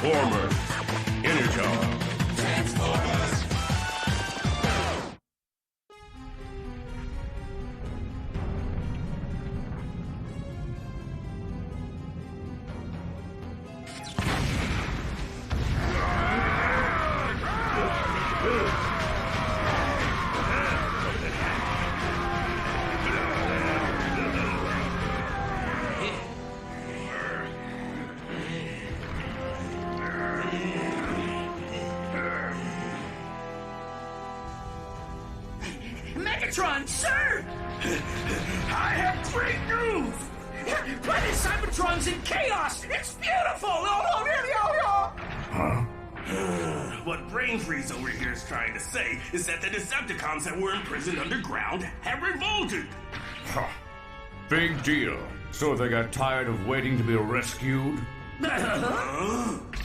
Transformers. Energon. Transformers. Megatron, sir! I have great news! Planet Cybertron's in chaos! It's beautiful! Huh? What Brain Freeze over here is trying to say is that the Decepticons that were imprisoned underground have revolted. Huh. Big deal. So they got tired of waiting to be rescued?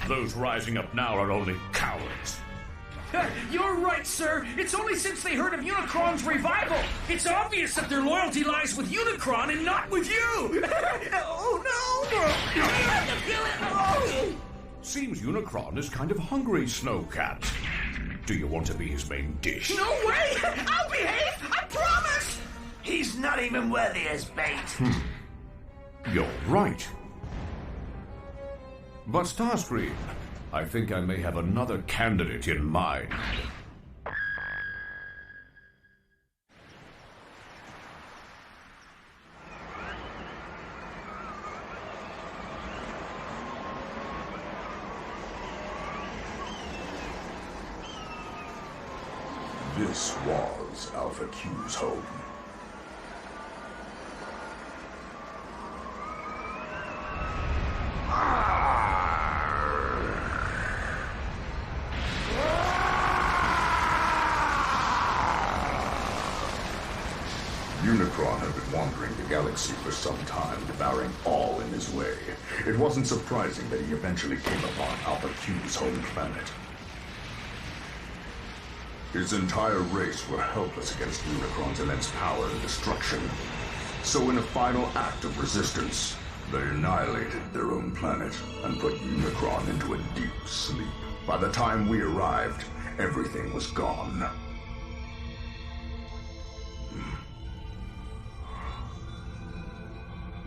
Those rising up now are only cowards. You're right, sir. It's only since they heard of Unicron's revival. It's obvious that their loyalty lies with Unicron and not with you. Oh, no. Seems Unicron is kind of hungry, Snowcat. Do you want to be his main dish? No way! I'll behave! I promise! He's not even worthy as bait. You're right. But Starscream, I think I may have another candidate in mind. This was Alpha Q's home. Unicron had been wandering the galaxy for some time, devouring all in his way. It wasn't surprising that he eventually came upon Alpha Q's home planet. His entire race were helpless against Unicron's immense power and destruction. So in a final act of resistance, they annihilated their own planet and put Unicron into a deep sleep. By the time we arrived, everything was gone.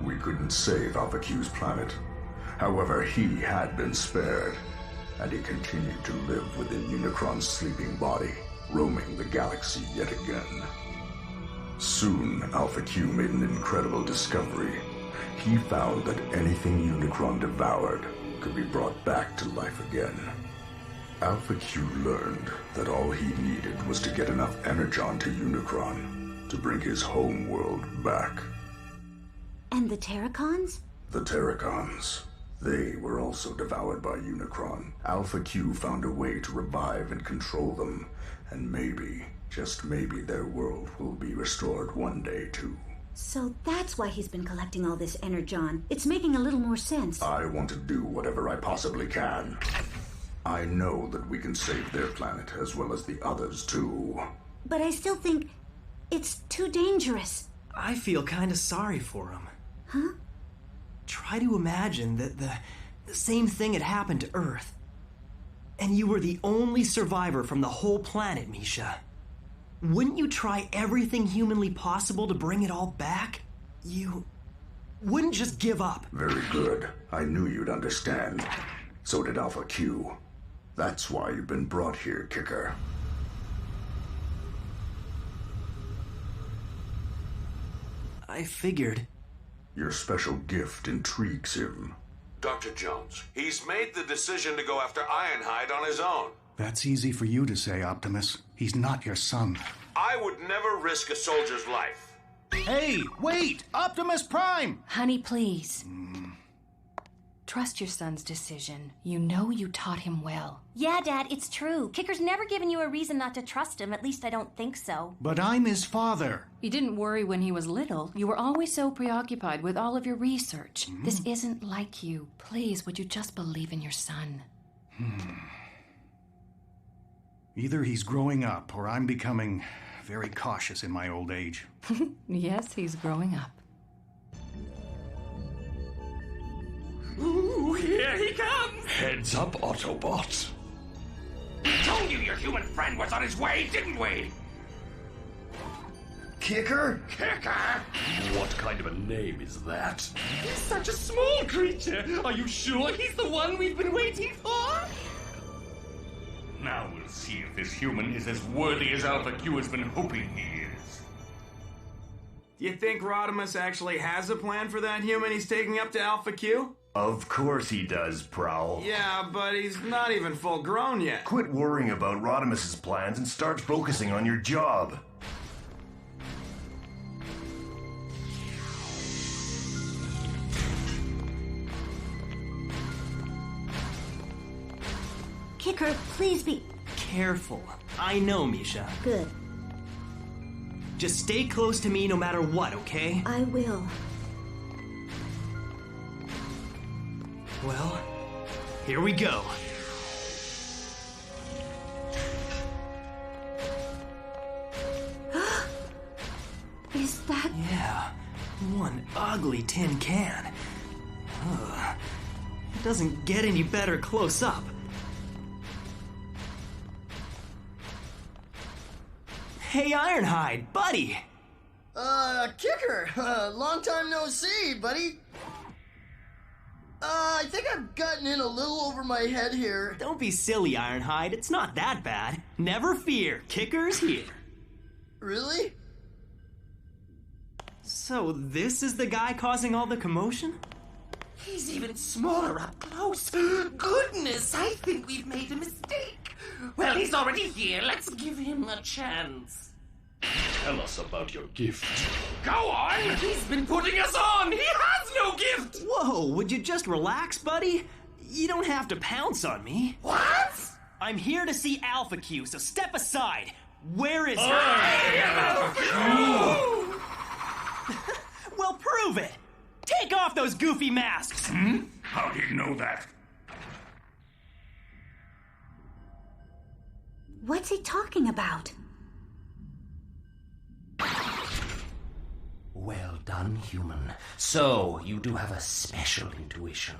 We couldn't save Alpha Q's planet. However, he had been spared, and he continued to live within Unicron's sleeping body, roaming the galaxy yet again. Soon, Alpha Q made an incredible discovery. He found that anything Unicron devoured could be brought back to life again. Alpha Q learned that all he needed was to get enough Energon to Unicron to bring his home world back. And the Terracons? The Terracons. They were also devoured by Unicron. Alpha Q found a way to revive and control them, and maybe, just maybe, their world will be restored one day too. So that's why he's been collecting all this Energon. It's making a little more sense. I want to do whatever I possibly can. I know that we can save their planet as well as the others too. But I still think it's too dangerous. I feel kind of sorry for him. Huh? Try to imagine that the same thing had happened to Earth. And you were the only survivor from the whole planet, Misha. Wouldn't you try everything humanly possible to bring it all back? You wouldn't just give up. Very good. I knew you'd understand. So did Alpha Q. That's why you've been brought here, Kicker. I figured. Your special gift intrigues him. Dr. Jones, he's made the decision to go after Ironhide on his own. That's easy for you to say, Optimus. He's not your son. I would never risk a soldier's life. Hey, wait! Optimus Prime! Honey, please. Trust your son's decision. You know you taught him well. Yeah, Dad, it's true. Kicker's never given you a reason not to trust him. At least I don't think so. But I'm his father. You didn't worry when he was little. You were always so preoccupied with all of your research. This isn't like you. Please, would you just believe in your son? Either he's growing up, or I'm becoming very cautious in my old age. Yes, he's growing up. Ooh, here he comes! Heads up, Autobot. We told you your human friend was on his way, didn't we? Kicker? Kicker? What kind of a name is that? He's such a small creature. Are you sure he's the one we've been waiting for? Now we'll see if this human is as worthy as Alpha Q has been hoping he is. Do you think Rodimus actually has a plan for that human he's taking up to Alpha Q? Of course he does, Prowl. Yeah, but he's not even full grown yet. Quit worrying about Rodimus's plans and start focusing on your job. Kicker, please be Careful. I know, Misha. good. Just stay close to me no matter what, okay? I will. Well, here we go. Is that... Yeah, one ugly tin can. Ugh. It doesn't get any better close up. Hey, Ironhide, buddy! Kicker! Long time no see, buddy. I think I've gotten in a little over my head here. Don't be silly, Ironhide. It's not that bad. Never fear, Kicker's here. Really? So this is the guy causing all the commotion? He's even smaller up close. Goodness, I think we've made a mistake. Well, he's already here. Let's give him a chance. Tell us about your gift. Go on! He's been putting us on! He has no gift! Whoa, would you just relax, buddy? You don't have to pounce on me. What? I'm here to see Alpha Q, so step aside. Where is he? Well, prove it! Take off those goofy masks! How do you know that? What's he talking about? Well done, human. So, you do have a special intuition.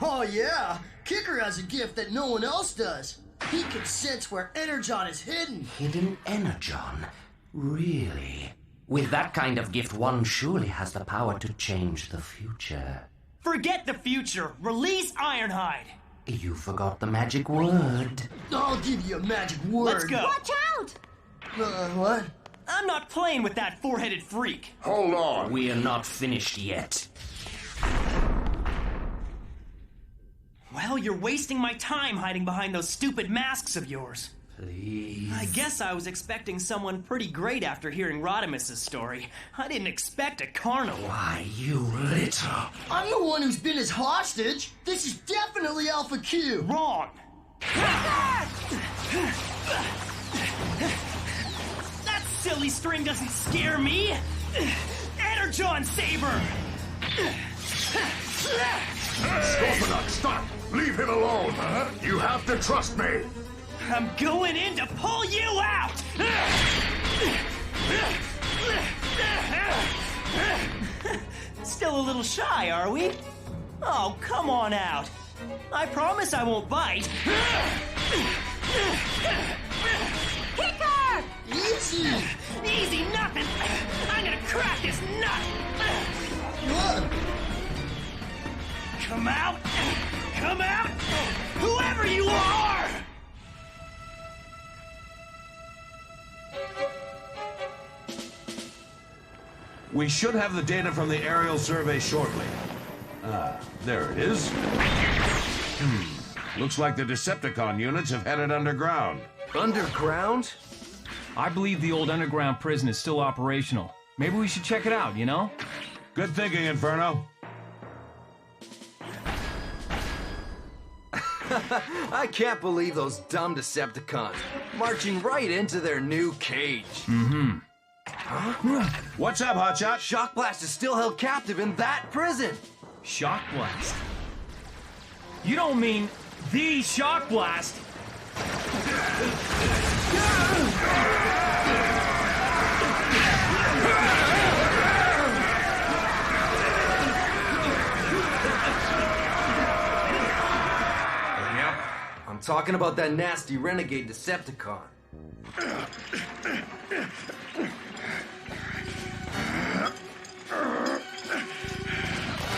Oh yeah, Kicker has a gift that no one else does. He can sense where Energon is hidden. Hidden Energon? Really? With that kind of gift, one surely has the power to change the future. Forget the future! Release Ironhide! You forgot the magic word. I'll give you a magic word. Let's go! Watch out! What? I'm not playing with that four-headed freak. Hold on. We're not finished yet. Well, you're wasting my time hiding behind those stupid masks of yours. Please. I guess I was expecting someone pretty great after hearing Rodimus's story. I didn't expect a carnival. Why, you little... I'm the one who's been his hostage. This is definitely Alpha Q. Wrong! That silly string doesn't scare me! Energon Saber! Scorponok, stop! Leave him alone! You have to trust me! I'm going in to pull you out! Still a little shy, are we? Oh, come on out. I promise I won't bite. Kicker! Easy! Easy nothing! I'm gonna crack this nut! What? Come out! Come out! Whoever you are! We should have the data from the aerial survey shortly. Ah, there it is. Looks like the Decepticon units have headed underground. Underground? I believe the old underground prison is still operational. Maybe we should check it out, you know? Good thinking, Inferno. I can't believe those dumb Decepticons marching right into their new cage. Mm-hmm. Huh? What's up, Hotshot? Shock Blast is still held captive in that prison. Shock Blast? You don't mean the Shock Blast? talking about that nasty renegade Decepticon.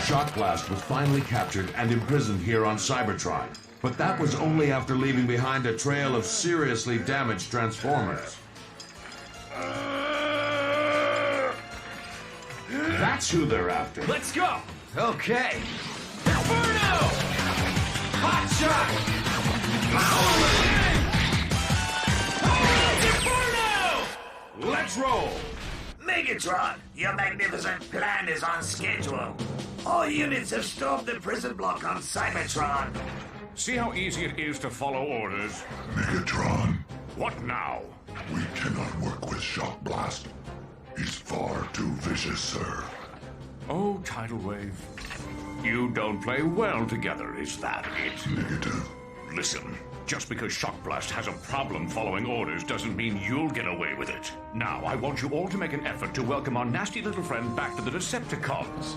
Shock Blast was finally captured and imprisoned here on Cybertron, but that was only after leaving behind a trail of seriously damaged Transformers. That's who they're after. Let's go! Okay. Inferno! Hot shot! Inferno! Let's roll! Megatron, your magnificent plan is on schedule. All units have stormed the prison block on Cybertron. See how easy it is to follow orders? Megatron, What now? we cannot work with Shock Blast. He's far too vicious, sir. Oh, Tidal Wave. You don't play well together, is that it? Negative. Listen, just because Shock Blast has a problem following orders doesn't mean you'll get away with it. Now, I want you all to make an effort to welcome our nasty little friend back to the Decepticons.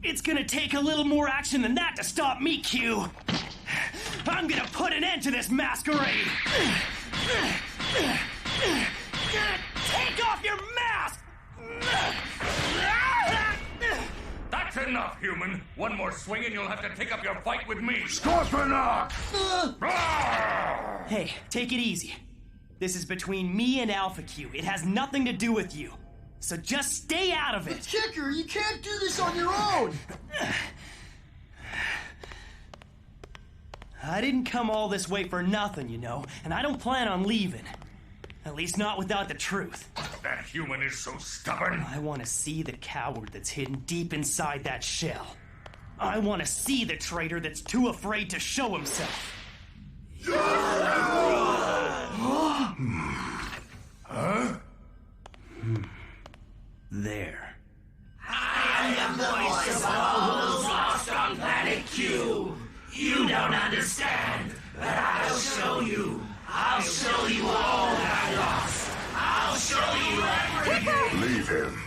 It's gonna take a little more action than that to stop me, Q. I'm gonna put an end to this masquerade. Take off your mask! That's enough, human. One more swing and you'll have to take up your fight with me. Scorponok! Hey, take it easy. This is between me and Alpha Q. It has nothing to do with you. So just stay out of it. Kicker, you can't do this on your own. I didn't come all this way for nothing, you know, and I don't plan on leaving. At least not without the truth. That human is so stubborn. I want to see the coward that's hidden deep inside that shell. I want to see the traitor that's too afraid to show himself. Huh? There. I am the voice of all who's lost on Planet Q. You don't understand, but I'll show you. I'll show you all that I lost. I'll show you everything. Leave him.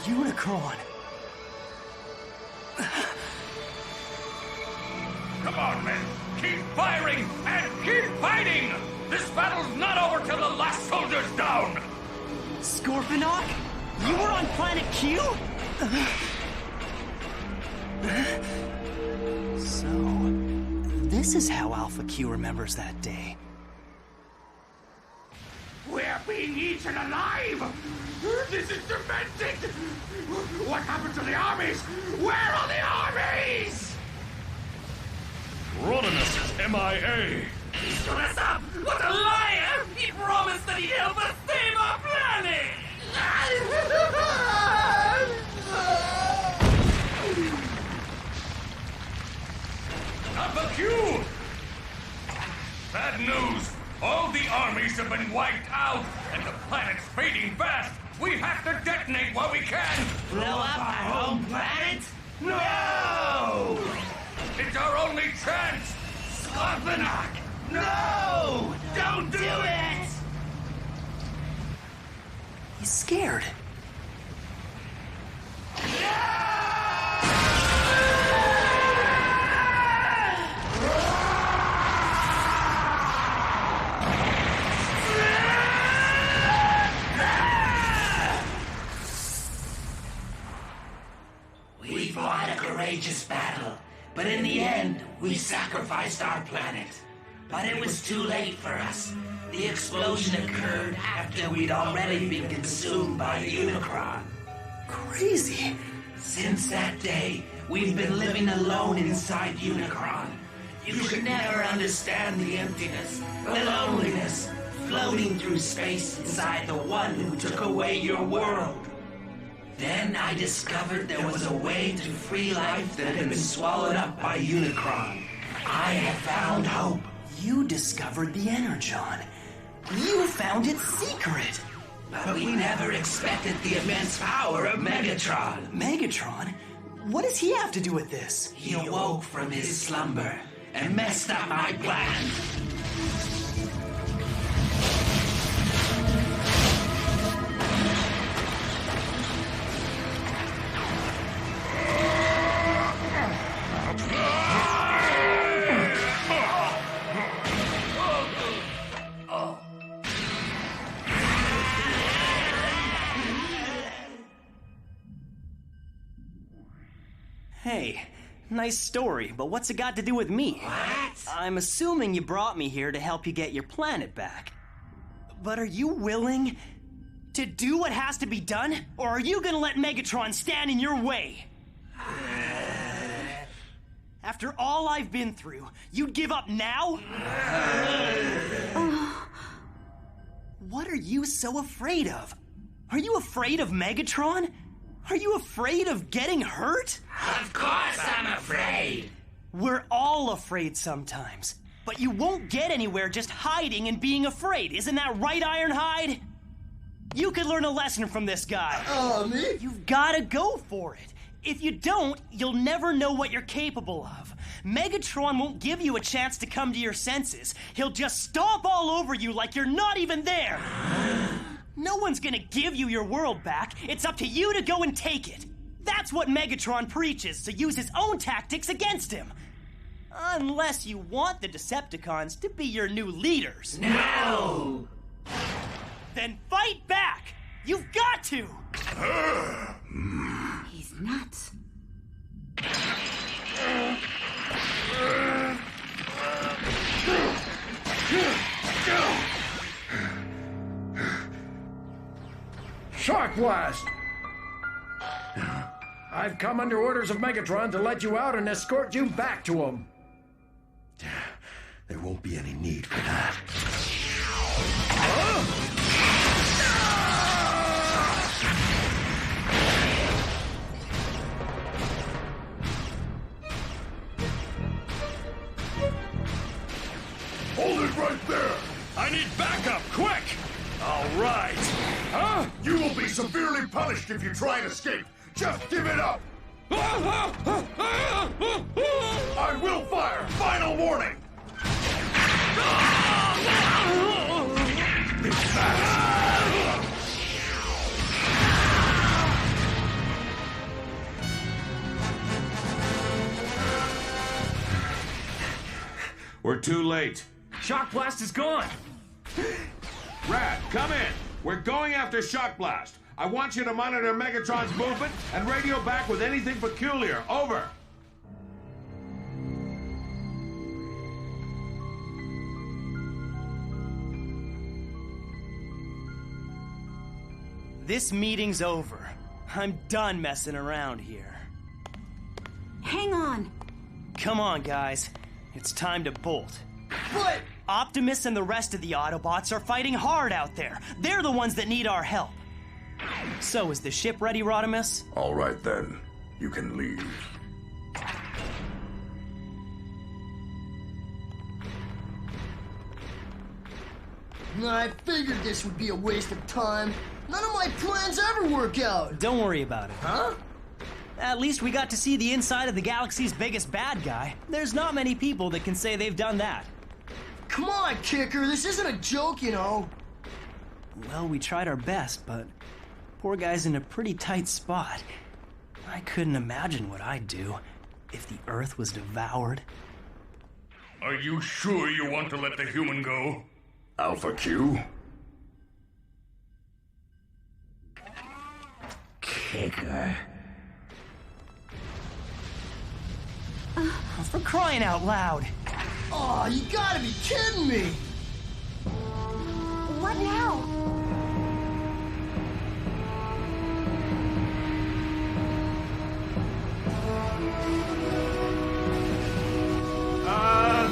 Unicron. Come on, men. Keep firing and keep fighting! This battle's not over till the last soldier's down! Scorponok? You were on Planet Q? So, this is how Alpha Q remembers that day. We're being eaten alive! This is demented! What happened to the armies? Where are the armies? Rodimus is MIA! He stood us up! What a liar! He promised that he'd help us save our planet! Alpha Q! Bad news! All the armies have been wiped out, and the planet's fading fast! We have to detonate while we can! Blow up our home planet? No! It's our only chance! Scorponok! No! Don't do it! He's scared. We fought a courageous battle, but in the end, we sacrificed our planet. but it was too late for us. The explosion occurred after we'd already been consumed by the Unicron. Crazy. Since that day, we've been living alone inside Unicron. You could never understand the emptiness, the loneliness, floating through space inside the one who took away your world. Then I discovered there was a way to free life that had been swallowed up by Unicron. I have found hope. You discovered the Energon. You found its secret. But we never expected the immense power of Megatron. Megatron? What does he have to do with this? He awoke from his slumber and messed up my plans. Hey, nice story, but what's it got to do with me? What? I'm assuming you brought me here to help you get your planet back. But are you willing to do what has to be done? Or are you gonna let Megatron stand in your way? After all I've been through, you'd give up now? What are you so afraid of? Are you afraid of Megatron? Are you afraid of getting hurt? Of course I'm afraid. We're all afraid sometimes. But you won't get anywhere just hiding and being afraid. Isn't that right, Ironhide? You could learn a lesson from this guy. Me? You've gotta go for it. If you don't, you'll never know what you're capable of. Megatron won't give you a chance to come to your senses. He'll just stomp all over you like you're not even there. No one's gonna give you your world back. It's up to you to go and take it. That's what Megatron preaches, to use his own tactics against him. Unless you want the Decepticons to be your new leaders. No! Then fight back! You've got to! He's nuts. Shock blast! I've come under orders of Megatron to let you out and escort you back to him. There won't be any need for that. Hold it right there! I need backup, quick! All right. Huh? You will be severely punished if you try and escape. Just give it up! I will fire! Final warning! We're too late. Shock Blast is gone! Rad, come in! We're going after Shock Blast. I want you to monitor Megatron's movement and radio back with anything peculiar. Over. This meeting's over. I'm done messing around here. Hang on. Come on, guys. It's time to bolt. But Optimus and the rest of the Autobots are fighting hard out there. They're the ones that need our help. So, is the ship ready, Rodimus? All right, then. You can leave. I figured this would be a waste of time. None of my plans ever work out. Don't worry about it. Huh? At least we got to see the inside of the galaxy's biggest bad guy. There's not many people that can say they've done that. Come on, Kicker. This isn't a joke, you know. Well, we tried our best, but poor guy's in a pretty tight spot. I couldn't imagine what I'd do if the Earth was devoured. Are you sure you want to let the human go? Alpha Q? Kicker. For crying out loud! Oh, you gotta be kidding me! What now?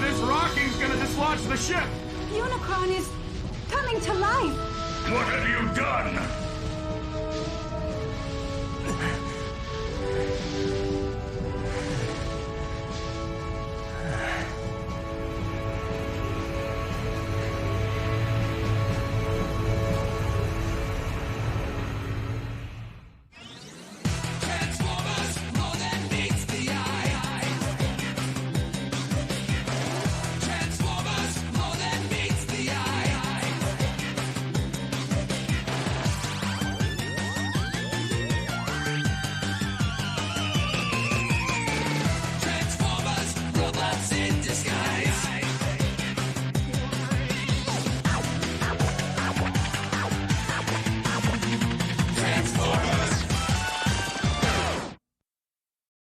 This rocking's gonna dislodge the ship! Unicron is coming to life! What have you done?